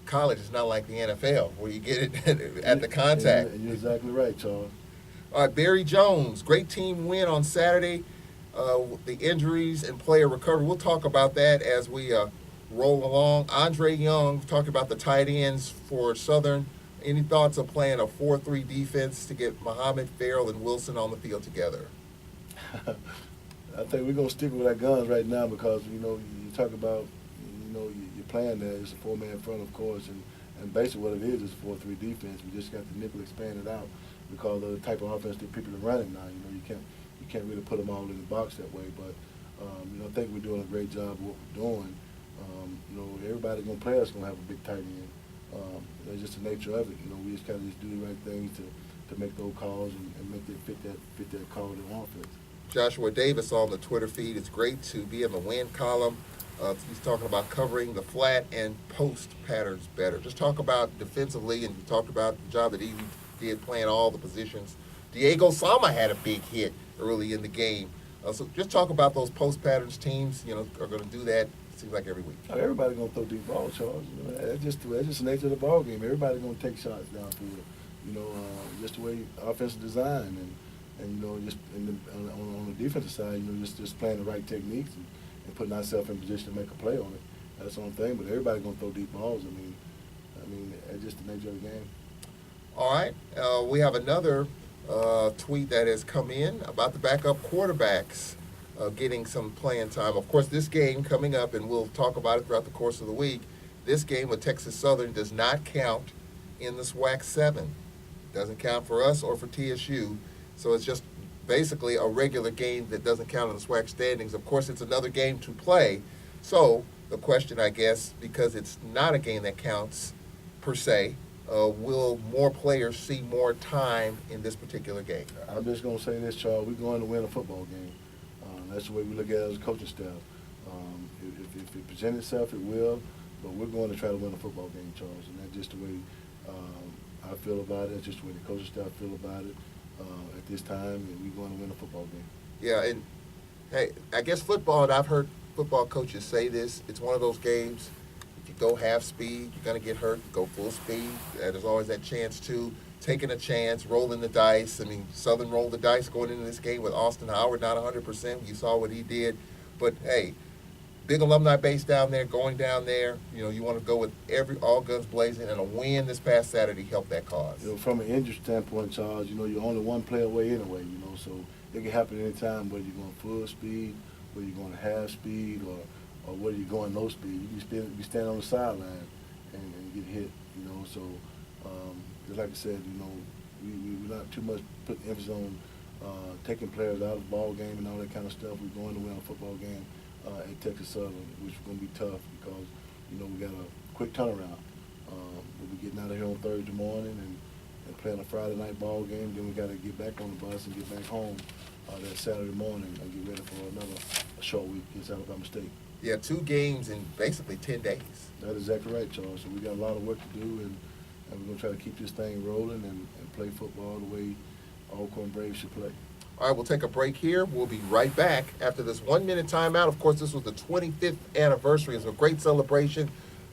college is not like the NFL where you get it at the contact. And you're exactly right, Charles. All right, Barry Jones, great team win on Saturday. The injuries and player recovery. We'll talk about that as we roll along. Andre Young talked about the tight ends for Southern. Any thoughts of playing a 4-3 defense to get Muhammad, Farrell, and Wilson on the field together? I think we're going to stick with our guns right now because, you know, you talk about, you know, your plan there is a 4-man front, of course, and basically what it is a 4-3 defense. We just got the nickel expanded out because of the type of offense that people are running now. You know, you can't really put them all in the box that way, but, you know, I think we're doing a great job of what we're doing. You know, everybody going to play us going to have a big tight end. That's just the nature of it. You know, we just kind of just do the right things to make those calls and make it fit that call to the offense. Joshua Davis on the Twitter feed. It's great to be in the win column. He's talking about covering the flat and post patterns better. Just talk about defensively, and you talked about the job that he did playing all the positions. Diego Sama had a big hit early in the game. So just talk about those post patterns. Teams, you know, are going to do that. It seems like every week. Everybody's going to throw deep balls, Charles. You know, that's just the nature of the ball game. Everybody's going to take shots downfield. You know, just the way offensive design and you know, just on the defensive side, you know, just playing the right techniques and putting ourselves in position to make a play on it. That's the only thing. But everybody's going to throw deep balls. I mean, it's just the nature of the game. All right. We have another tweet that has come in about the backup quarterbacks getting some playing time. Of course, this game coming up, and we'll talk about it throughout the course of the week, this game with Texas Southern does not count in the SWAC 7. It doesn't count for us or for TSU. So it's just basically a regular game that doesn't count in the SWAC standings. Of course, it's another game to play. So the question, I guess, because it's not a game that counts per se, will more players see more time in this particular game? I'm just going to say this, Charles. We're going to win a football game. That's the way we look at it as a coaching staff. If it presents itself, it will. But we're going to try to win a football game, Charles. And that's just the way I feel about it. That's just the way the coaching staff feel about it at this time. And we're going to win a football game. Yeah, and, hey, I guess football, and I've heard football coaches say this, it's one of those games, if you go half speed, you're going to get hurt. Go full speed. There's always that chance, too. Taking a chance, rolling the dice. I mean, Southern rolled the dice going into this game with Austin Howard not 100%. You saw what he did. But, hey, big alumni base down there, going down there. You want to go with all guns blazing, and a win this past Saturday helped that cause. From an injury standpoint, Charles, you're only one play away anyway, so it can happen anytime, whether you're going full speed, whether you're going half speed, or whether you're going no speed. You can be standing on the sideline and get hit, So, just like I said, we're not too much putting emphasis on taking players out of the ball game and all that kind of stuff. We're going to win a football game at Texas Southern, which is going to be tough because, we got a quick turnaround. We'll be getting out of here on Thursday morning and playing a Friday night ball game. Then we got to get back on the bus and get back home that Saturday morning and get ready for another short week against Alabama State. Yeah, 2 games in basically 10 days. That's exactly right, Charles. So we got a lot of work to do, and we're going to try to keep this thing rolling and play football the way Alcorn Braves should play. All right, we'll take a break here. We'll be right back after this 1-minute timeout. Of course, this was the 25th anniversary. It was a great celebration.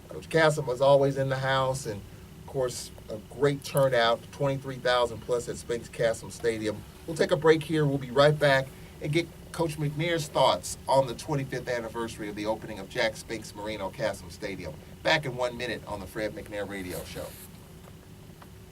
Coach Cassim was always in the house, and, of course, a great turnout, 23,000 plus at Spinks Cassim Stadium. We'll take a break here. We'll be right back and get Coach McNair's thoughts on the 25th anniversary of the opening of Jack Spinks Marino Cassim Stadium. Back in 1 minute on the Fred McNair Radio Show.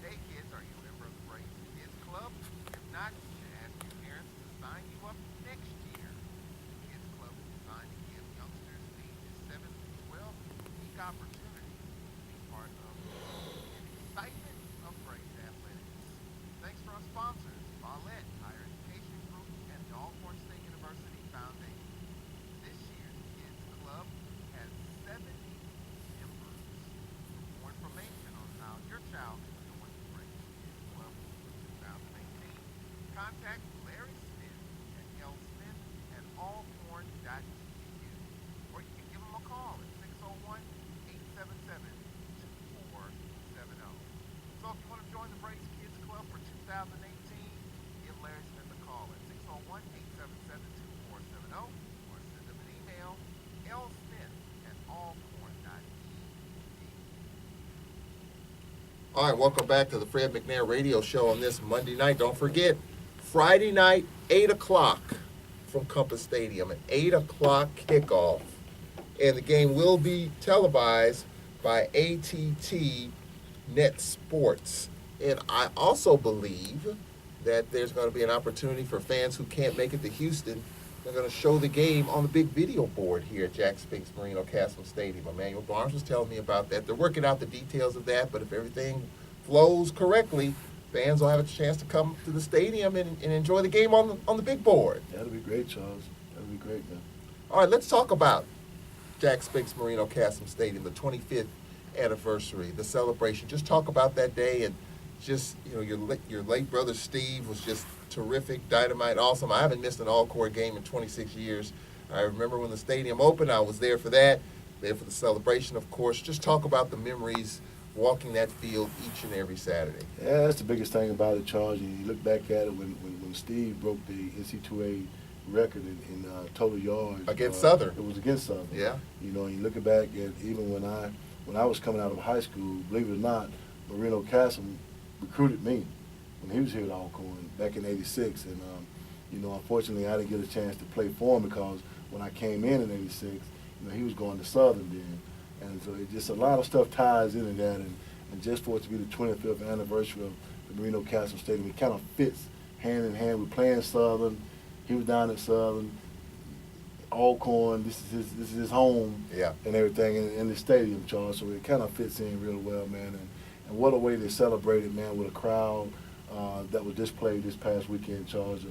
Hey kids, are you a member of the Braves Kids Club? If not, you should ask your parents to sign you up next year. The Kids Club is designed to give youngsters ages 7 through 12 unique opportunities to be part of the excitement of Braves athletics. Thanks to our sponsors, Follett Higher Education Group and the Alcorn State University Foundation. This year's Kids Club has 70 members. For more information on how your child can join the Braves Kids Club for 2018, contact Larry Smith at lsmith@allcorn.edu, or you can give him a call at 601-877-2470. So if you want to join the Braves Kids Club for 2018, give Larry Smith a call at 601-877-2470, or send him an email, lsmith@allcorn.edu. All right, welcome back to the Fred McNair Radio Show on this Monday night. Don't forget, Friday night, 8 o'clock from Compass Stadium, an 8 o'clock kickoff. And the game will be televised by ATT Net Sports. And I also believe that there's going to be an opportunity for fans who can't make it to Houston. They're going to show the game on the big video board here at Jack Spinks Marino Cassim Stadium. Emmanuel Barnes was telling me about that. They're working out the details of that, but if everything flows correctly, fans will have a chance to come to the stadium and enjoy the game on the big board. That'll be great, Charles. That'll be great, man. All right, let's talk about Jack Spinks Marino Cassim Stadium, the 25th anniversary, the celebration. Just talk about that day, and just, your late brother Steve was just terrific, dynamite, awesome. I haven't missed an all-court game in 26 years. I remember when the stadium opened, I was there for that, there for the celebration, of course. Just talk about the memories walking that field each and every Saturday. Yeah, that's the biggest thing about it, Charles. You look back at it when Steve broke the NC2A record in total yards Against Southern. It was against Southern. Yeah. And you look back at even when I was coming out of high school, believe it or not, Marino Cassim recruited me when he was here at Alcorn back in '86, and unfortunately I didn't get a chance to play for him because when I came in '86, he was going to Southern then, and so it just a lot of stuff ties into that, and just for it to be the 25th anniversary of the Marino Cassim Stadium, it kind of fits hand in hand. We're playing Southern. He was down at Southern. Alcorn, this is his home, Yeah. and everything in the stadium, Charles. So it kind of fits in real well, man. And what a way they celebrated, man, with a crowd that was displayed this past weekend, Charles,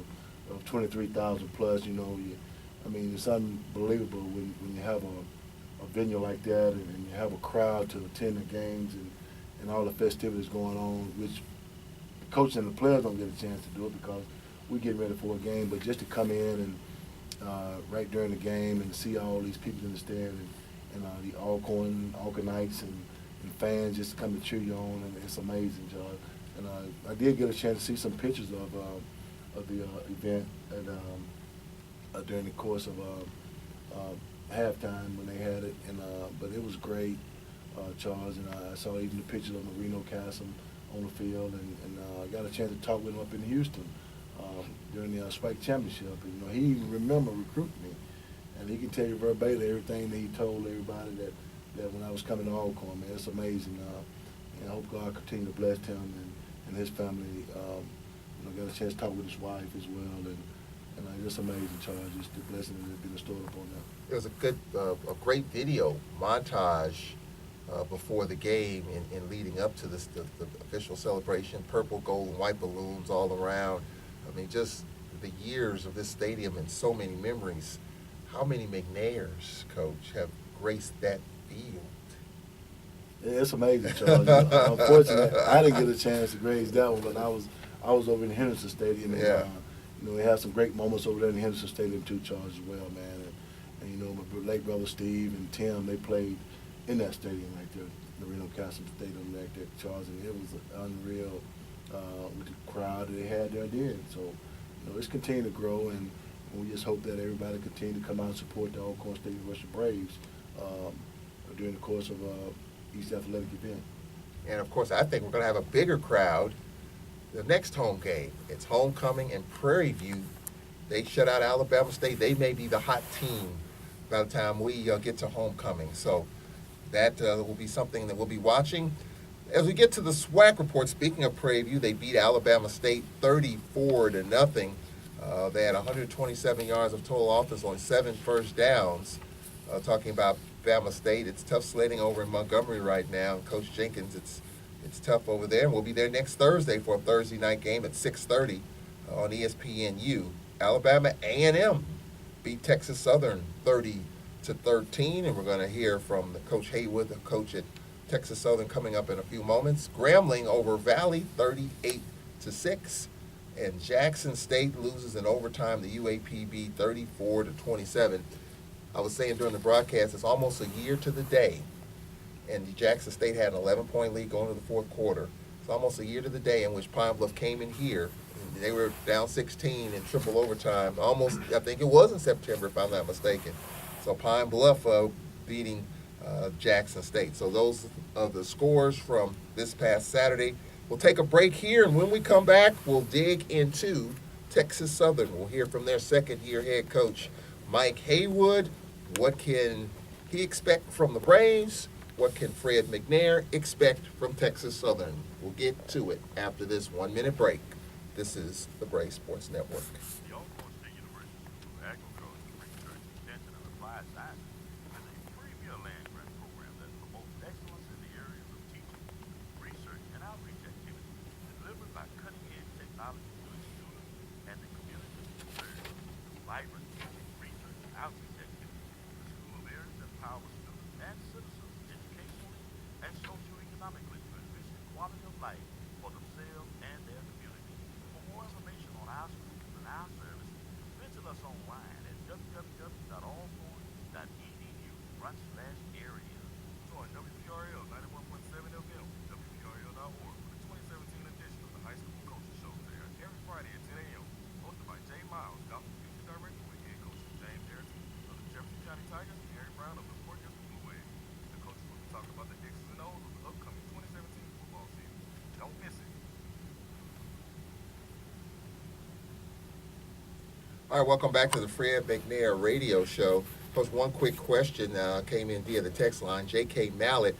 of 23,000 plus. It's unbelievable when you have a venue like that and you have a crowd to attend the games and all the festivities going on, which the coach and the players don't get a chance to do it because we're getting ready for a game. But just to come in and right during the game and see all these people in the stand and the Alcornites and fans just come to cheer you on, and it's amazing, John. And I did get a chance to see some pictures of the event during the course of halftime when they had it, but it was great, Charles. And I saw even the pictures of Marino Cassim on the field, and I got a chance to talk with him up in Houston during the Spike Championship. And, he even remembered recruiting me. and he can tell you verbatim everything that he told everybody that when I was coming to Alcorn, man. It's amazing. And I hope God continue to bless him and his family. Got a chance to talk with his wife as well, and just amazing, Charles, just the blessing that has been bestowed upon them. It was a great video montage before the game and leading up to this, the official celebration. Purple, gold, and white balloons all around. I mean, just the years of this stadium and so many memories. How many McNairs, Coach, have graced that field? Yeah, it's amazing, Charles. Unfortunately, I didn't get a chance to graze that one, but I was over in Henderson Stadium. And, Yeah. We had some great moments over there in Henderson Stadium too, Charles, as well, man. And my late brother Steve and Tim, they played in that stadium right there, the Reno Castle Stadium right there, Charles, and it was unreal with the crowd that they had there then. So, it's continuing to grow, and we just hope that everybody continue to come out and support the Alcorn State University Braves during the course of each athletic event. And, of course, I think we're going to have a bigger crowd the next home game. It's homecoming in Prairie View. They shut out Alabama State. They may be the hot team by the time we get to homecoming. So that will be something that we'll be watching. As we get to the SWAC report, speaking of Prairie View, they beat Alabama State 34-0. They had 127 yards of total offense on 7 first downs. Talking about Bama State, it's tough sledding over in Montgomery right now. Coach Jenkins, it's tough over there. And we'll be there next Thursday for a Thursday night game at 6:30 on ESPNU. Alabama A&M beat Texas Southern 30-13, and we're going to hear from Coach Haywood, the coach at Texas Southern, coming up in a few moments. Grambling over Valley 38-6, and Jackson State loses in overtime to UAPB 34-27. I was saying during the broadcast, it's almost a year to the day, and Jackson State had an 11-point lead going to the fourth quarter. It's almost a year to the day in which Pine Bluff came in here. They were down 16 in triple overtime. Almost, I think it was in September, if I'm not mistaken. So Pine Bluff beating Jackson State. So those are the scores from this past Saturday. We'll take a break here, and when we come back, we'll dig into Texas Southern. We'll hear from their second-year head coach, Mike Haywood. What can he expect from the Braves? What can Fred McNair expect from Texas Southern? We'll get to it after this 1-minute break. This is the Brave Sports Network. The Alcorn State University School of Agriculture, Research, Extension, and Applied Sciences is a premier land-grant program that promotes excellence in the areas of teaching, research, and outreach activities delivered by cutting-edge technology to its students and the community it serves. Vibrant research and outreach activities. The school airs empower students and citizens educationally and socioeconomically to enrich the quality of life for themselves and their community. For more information on our schools and our services, visit us online at www.allcorn.edu/area. Join WPRL 91.7 FM, WPRL.org for the 2017 edition of the High School Coaches Show. They are every Friday at 10 a.m. Hosted by Jay Miles, Gospel Music Director, with head coach James Harrison of the Jefferson County Tigers and Harry Brown of the Port Jefferson Blue Waves. The coaches will be talking about the X's and O's of the upcoming 2017 football season. Don't miss it. All right, welcome back to the Fred McNair radio show. Post one quick question came in via the text line. J.K. Mallet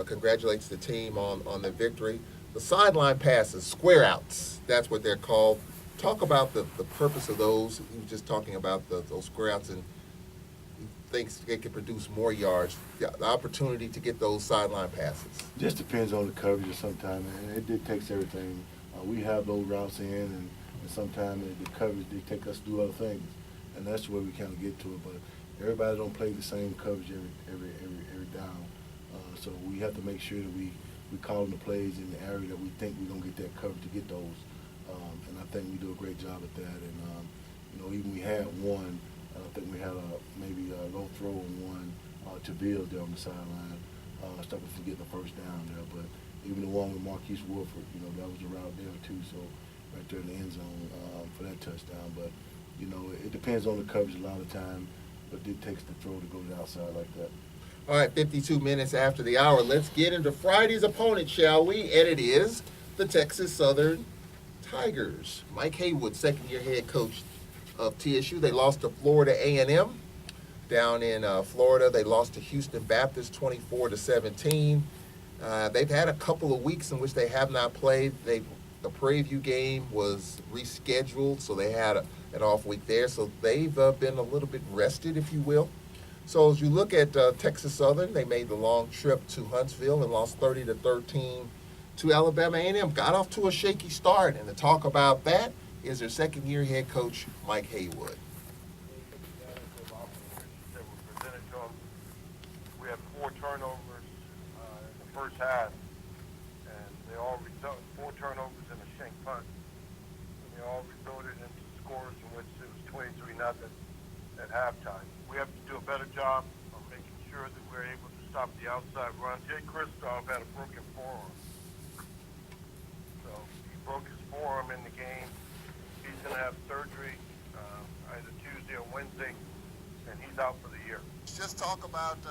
congratulates the team on the victory. The sideline passes, square outs, that's what they're called. Talk about the purpose of those. He was just talking about those square outs, and he thinks they could produce more yards. The opportunity to get those sideline passes. Just depends on the coverage sometimes, and it dictates everything. We have those routes in, and sometimes the coverage dictates us to do other things, and that's where we kind of get to it. But everybody don't play the same coverage every down, so we have to make sure that we call the plays in the area that we think we're gonna get that coverage to get those, and I think we do a great job at that. And even we had one, I think we had maybe a low throw on one to Bill there on the sideline, stopping from getting the first down there. But even the one with Marquise Wolford, that was a route there too. So right there in the end zone for that touchdown. But it depends on the coverage a lot of the time, but it takes the throw to go to the outside like that. All right, 52 minutes after the hour. Let's get into Friday's opponent, shall we? And it is the Texas Southern Tigers. Mike Haywood, second-year head coach of TSU. They lost to Florida A&M. down in Florida. They lost to Houston Baptist 24-17. They've had a couple of weeks in which they have not played. The Prairie View game was rescheduled, so they had an off week there. So they've been a little bit rested, if you will. So as you look at Texas Southern, they made the long trip to Huntsville and lost 30-13 to Alabama A&M. Got off to a shaky start, and to talk about that is their second-year head coach, Mike Haywood. That were presented to them. We had 4 turnovers in the first half, and they all resulted 4 turnovers and a shank punt. And they all resulted into scores in which it was 23-0 at halftime. We have to do a better job of making sure that we're able to stop the outside run. Jay Kristoff had a broken forearm. So he broke his forearm in the game. He's going to have surgery either Tuesday or Wednesday, and he's out for the year. Just talk about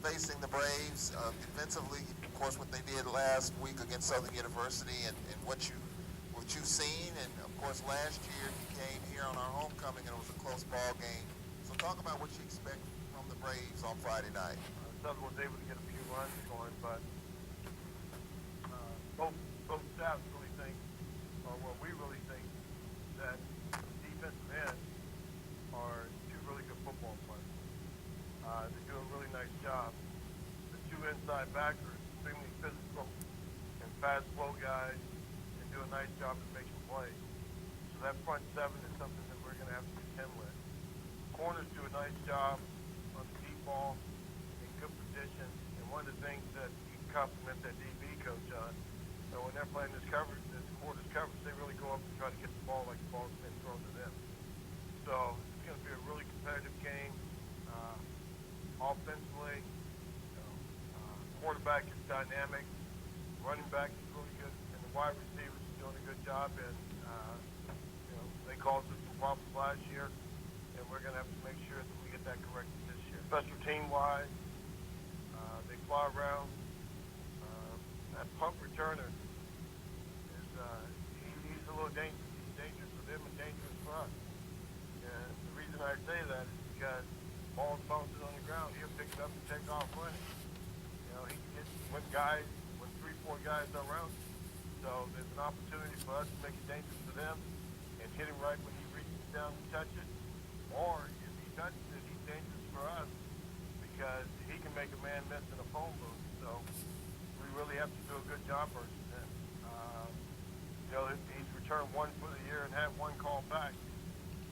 facing the Braves defensively, of course, what they did last week against Southern University and what you've seen. And, of course, last year you came here on our homecoming and it was a close ball game. So talk about what you expect from the Braves on Friday night. Southern was able to get a few runs going, but both staffs really think, or what we really think, that defensive ends are 2 really good football players. They do a really nice job. The 2 inside backers are extremely physical and fast flow guys and do a nice job of making plays. So that front 7 is something that we're going to have to contend with. Corners do a nice job on the deep ball in good position. And one of the things that you can compliment that DB coach on, when they're playing this coverage, this quarters coverage, they really go up and try to get the ball like the ball's been thrown to them. So it's going to be a really competitive game. Offensively, quarterback is dynamic, running back is really good, and the wide receivers are doing a good job. And they caused us some problems last year, and we're going to have to make sure that we get that corrected this year. Special team-wise, they fly around. That punt returner is he's a little dangerous. He's dangerous for them and dangerous for us. And the reason I say that is because ball's bouncing on the ground, he'll pick it up and take off running. He can hit when 3-4 guys are around. So there's an opportunity for us to make it dangerous for them and hit him right when he reaches down to touch it. Or if he touches it, he's dangerous for us because he can make a man miss in a phone booth. So we really have to do a good job versus him. He's returned 1 for the year and had 1 call back.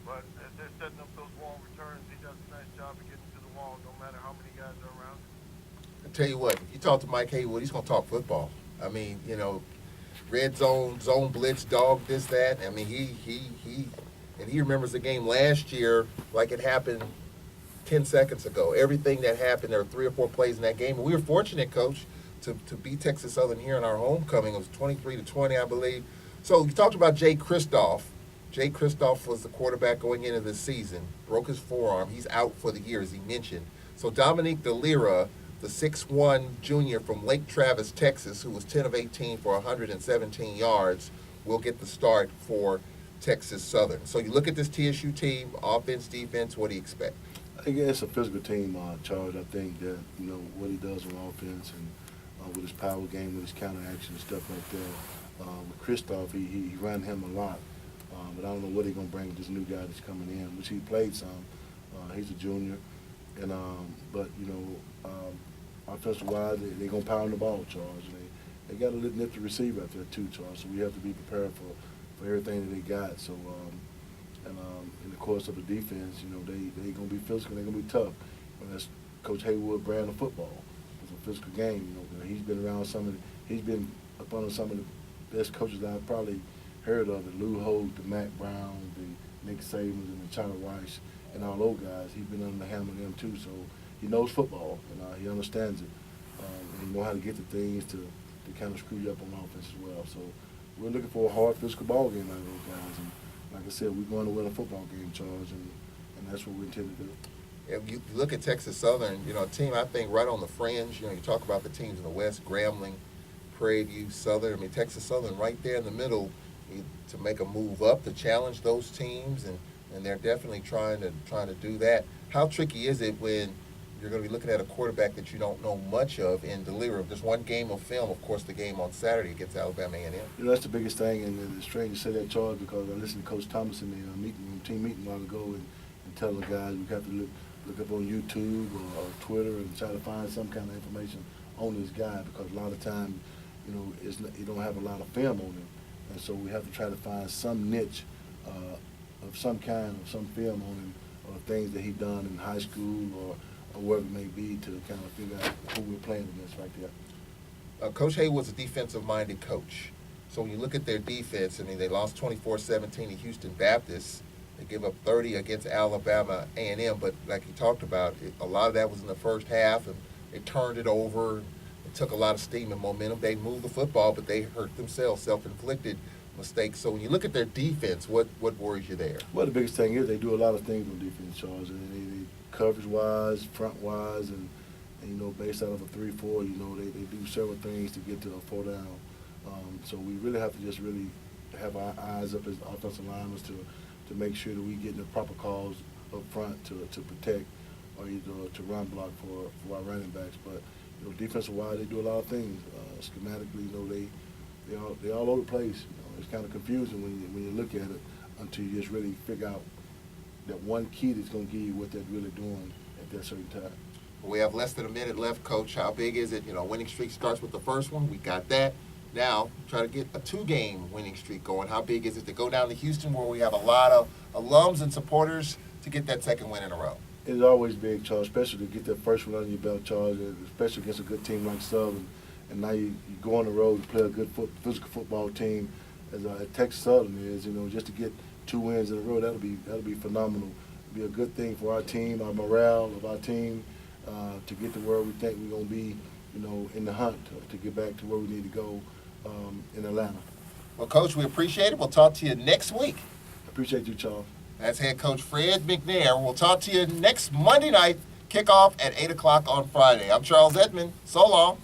But as they're setting up those wall returns, he does a nice job of getting to the wall no matter how many guys are around him. I tell you what, if you talk to Mike Haywood, he's going to talk football. I mean, red zone blitz, dog, this, that. I mean, he remembers the game last year like it happened 10 seconds ago. Everything that happened, there were 3 or 4 plays in that game. And we were fortunate, Coach, to beat Texas Southern here in our homecoming. It was 23-20, I believe. So you talked about Jay Kristoff. Jay Kristoff was the quarterback going into the season. Broke his forearm. He's out for the year, as he mentioned. So Dominique DeLira, the 6'1 junior from Lake Travis, Texas, who was 10 of 18 for 117 yards, will get the start for Texas Southern. So you look at this TSU team, offense, defense, what do you expect? I think it's a physical team, Charles. I think that, what he does on offense and with his power game, with his counter action and stuff like that. With Kristoff, he ran him a lot. But I don't know what he's going to bring with this new guy that's coming in, which he played some. He's a junior. And but offensive-wise, they're going to pound the ball, Charles. They got a little nifty receiver out there too, Charles. So we have to be prepared for everything that they got. So in the course of the defense, they going to be physical. They're going to be tough. That's Coach Haywood brand of football. It's a physical game. He's been around he's been up under some of the best coaches that I've probably heard of, the Lou Holt, the Matt Brown, the Nick Sabans, and the China Weiss, and all those guys. He's been under the hammer of them too, so he knows football, and he understands it. And he knows how to get the things to kind of screw you up on offense as well. So we're looking for a hard physical ball game out of those guys. And like I said, we're going to win a football game, Charles, and that's what we intend to do. If you look at Texas Southern, a team I think right on the fringe. You talk about the teams in the West, Grambling, Prairie View, Southern. I mean, Texas Southern right there in the middle to make a move up to challenge those teams, and they're definitely trying to do that. how tricky is it when you're going to be looking at a quarterback that you don't know much of and deliver? There's one game of film, of course, the game on Saturday against Alabama A&M. You know, that's the biggest thing, and it's strange to say that, Charles, because I listened to Coach Thomas in the team meeting a while ago, and tell the guys we have to look up on YouTube or Twitter and try to find some kind of information on this guy, because a lot of times, you know, you don't have a lot of film on him, and so we have to try to find some niche of some kind of some film on him, or things that he done in high school or wherever it may be, to kind of figure out who we're playing against right there. Coach Haywood's a defensive-minded coach. So when you look at their defense, I mean, they lost 24-17 to Houston Baptist. They give up 30 against Alabama A&M, but like you talked about, a lot of that was in the first half, and they turned it over. It took a lot of steam and momentum. They moved the football, but they hurt themselves, self-inflicted mistakes. So when you look at their defense, what worries you there? Well, the biggest thing is they do a lot of things on defense, Charles. And they coverage-wise, front-wise, and you know, based out of a 3-4, you know, they do several things to get to a 4 down. So we really have to just really have our eyes up as offensive linemen to make sure that we get the proper calls up front to protect or either to run block for our running backs. But you know, defensive-wise, they do a lot of things. Schematically, you know, they all over the place. You know, it's kind of confusing when you look at it until you just really figure out that one key that's going to give you what they're really doing at that certain time. We have less than a minute left, Coach. How big is it? You know, winning streak starts with the first one. We got that. Now, try to get a 2-game winning streak going. How big is it to go down to Houston, where we have a lot of alums and supporters, to get that second win in a row? It's always big, Charles, especially to get that first one under your belt, Charles, especially against a good team like Southern. And now you go on the road to play a good physical football team, as Texas Southern is. You know, just to get 2 wins in a row, that'll be phenomenal. It'll be a good thing for our team, our morale of our team, to get to where we think we're going to be, you know, in the hunt to get back to where we need to go in Atlanta. Well, Coach, we appreciate it. We'll talk to you next week. Appreciate you, Charles. That's head coach Fred McNair. We'll talk to you next Monday night, kickoff at 8 o'clock on Friday. I'm Charles Edmond. So long.